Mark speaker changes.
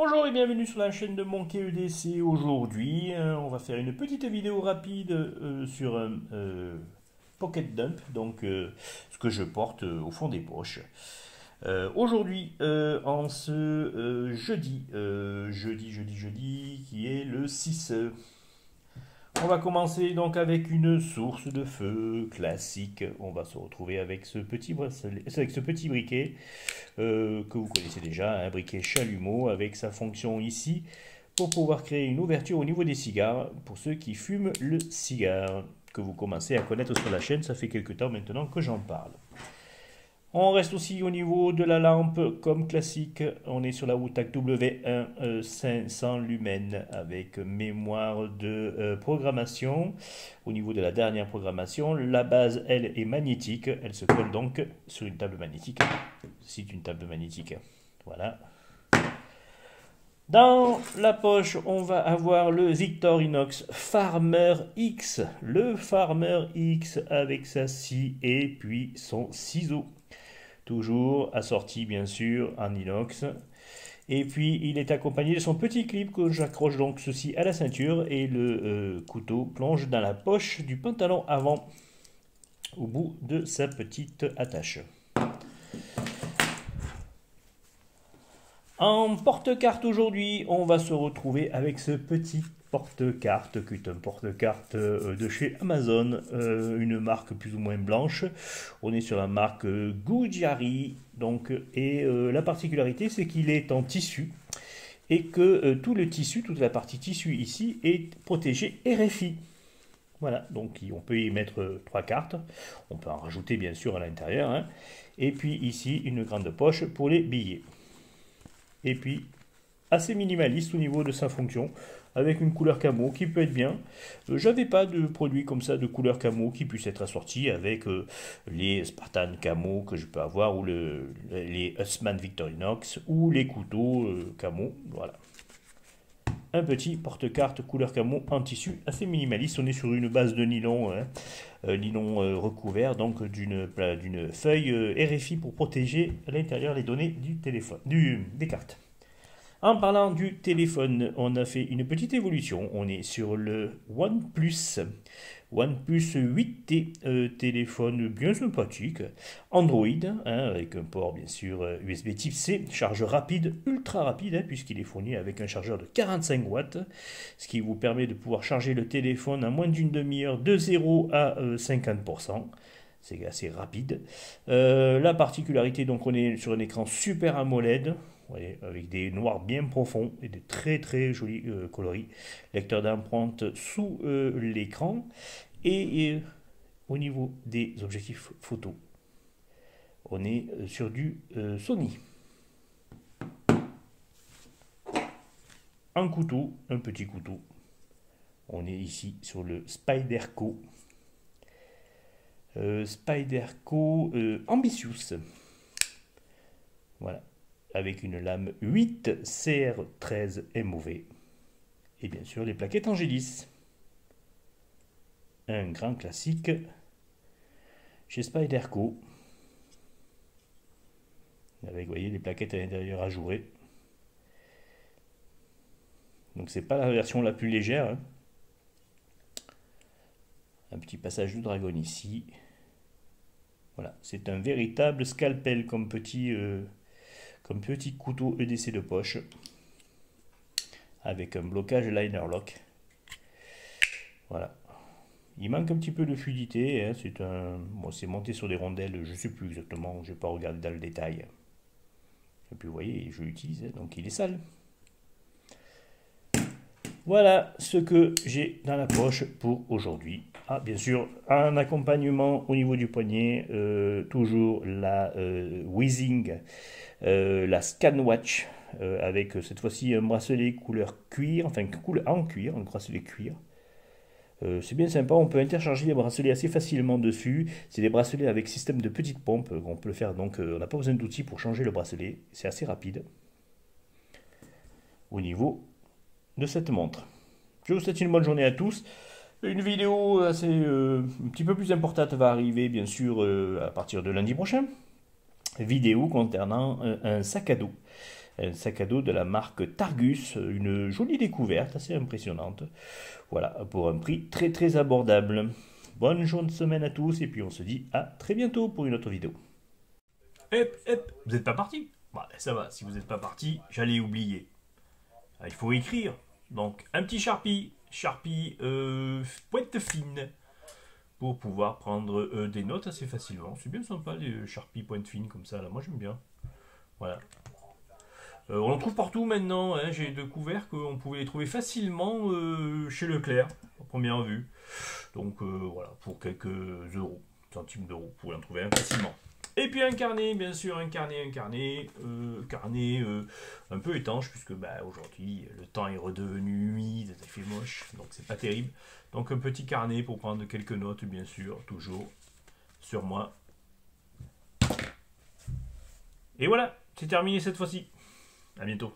Speaker 1: Bonjour et bienvenue sur la chaîne de Monkey EDC. Aujourd'hui, on va faire une petite vidéo rapide sur un Pocket Dump, donc ce que je porte au fond des poches. Aujourd'hui, en ce jeudi, qui est le 6, on va commencer donc avec une source de feu classique. On va se retrouver avec ce petit bracelet, avec ce petit briquet que vous connaissez déjà, un briquet chalumeau avec sa fonction ici pour pouvoir créer une ouverture au niveau des cigares pour ceux qui fument le cigare, que vous commencez à connaître sur la chaîne. Ça fait quelques temps maintenant que j'en parle. On reste aussi au niveau de la lampe comme classique. On est sur la Wutach W1 500 lumens avec mémoire de programmation. Au niveau de la dernière programmation, la base, elle, est magnétique. Elle se colle donc sur une table magnétique. C'est une table magnétique. Voilà. Dans la poche, on va avoir le Victorinox Farmer X. Le Farmer X avec sa scie et puis son ciseau. Toujours assorti bien sûr en inox. Et puis il est accompagné de son petit clip que j'accroche donc ceci à la ceinture et le couteau plonge dans la poche du pantalon avant au bout de sa petite attache. En porte-carte aujourd'hui, on va se retrouver avec ce petit porte-carte, qui est un porte-carte de chez Amazon, une marque plus ou moins blanche. On est sur la marque Gujiari, donc, et la particularité c'est qu'il est en tissu et que tout le tissu, toute la partie tissu ici est protégée RFI. Voilà, donc on peut y mettre 3 cartes, on peut en rajouter bien sûr à l'intérieur, hein. Et puis ici une grande poche pour les billets. Et puis assez minimaliste au niveau de sa fonction, avec une couleur camo qui peut être bien. J'avais pas de produit comme ça de couleur camo qui puisse être assorti avec les Spartan camo que je peux avoir, ou les Huntsman Victorinox, ou les couteaux camo. Voilà. Un petit porte-carte couleur camo en tissu assez minimaliste. On est sur une base de nylon, hein, nylon recouvert donc d'une feuille RFI pour protéger à l'intérieur les données du téléphone, des cartes. En parlant du téléphone, on a fait une petite évolution. On est sur le OnePlus 8T, téléphone bien sympathique, Android, hein, avec un port bien sûr USB type C, charge rapide, ultra rapide, hein, puisqu'il est fourni avec un chargeur de 45 watts, ce qui vous permet de pouvoir charger le téléphone en moins d'une demi-heure de 0 à 50%. C'est assez rapide. La particularité, donc on est sur un écran Super AMOLED, voyez, avec des noirs bien profonds et de très très jolis coloris. Lecteur d'empreinte sous l'écran. Et au niveau des objectifs photo, on est sur du Sony. Un couteau, un petit couteau. On est ici sur le Spyderco. Spyderco Ambitious. Voilà. Avec une lame 8 CR13 MOV. Et bien sûr les plaquettes Angelis. Un grand classique chez Spyderco. Avec, vous voyez, les plaquettes à l'intérieur ajourées. Donc c'est pas la version la plus légère, hein. Un petit passage de dragon ici. Voilà, c'est un véritable scalpel comme petit couteau EDC de poche, avec un blocage liner lock. Voilà. Il manque un petit peu de fluidité, hein. C'est monté sur des rondelles, je ne sais plus exactement, je n'ai pas regardé dans le détail. Et puis vous voyez, je l'utilise, donc il est sale. Voilà ce que j'ai dans la poche pour aujourd'hui. Ah, bien sûr, un accompagnement au niveau du poignet, toujours la Weezing, la Scanwatch, avec cette fois-ci un bracelet couleur cuir, enfin en cuir, un bracelet cuir. C'est bien sympa, on peut intercharger les bracelets assez facilement dessus. C'est des bracelets avec système de petite pompe, on peut le faire, donc on n'a pas besoin d'outils pour changer le bracelet, c'est assez rapide au niveau de cette montre. Je vous souhaite une bonne journée à tous. Une vidéo assez, un petit peu plus importante va arriver bien sûr à partir de lundi prochain. Vidéo concernant un sac à dos. Un sac à dos de la marque Targus, une jolie découverte, assez impressionnante. Voilà, pour un prix très très abordable. Bonne journée de semaine à tous et puis on se dit à très bientôt pour une autre vidéo. Vous n'êtes pas parti? Bah, ça va, si vous n'êtes pas parti, j'allais oublier. Il faut écrire. Donc, un petit Sharpie, pointe fine, pour pouvoir prendre des notes assez facilement. C'est bien sympa les Sharpie pointe fine comme ça, là. Moi j'aime bien. Voilà. On en trouve partout maintenant, hein. J'ai découvert qu'on pouvait les trouver facilement chez Leclerc, à première vue. Donc voilà, pour quelques euros, centimes d'euros, vous pouvez en trouver un facilement. Et puis un carnet, bien sûr, un carnet un peu étanche, puisque bah, aujourd'hui le temps est redevenu humide, il fait moche, donc c'est pas terrible. Donc un petit carnet pour prendre quelques notes, bien sûr, toujours sur moi. Et voilà, c'est terminé cette fois-ci. À bientôt.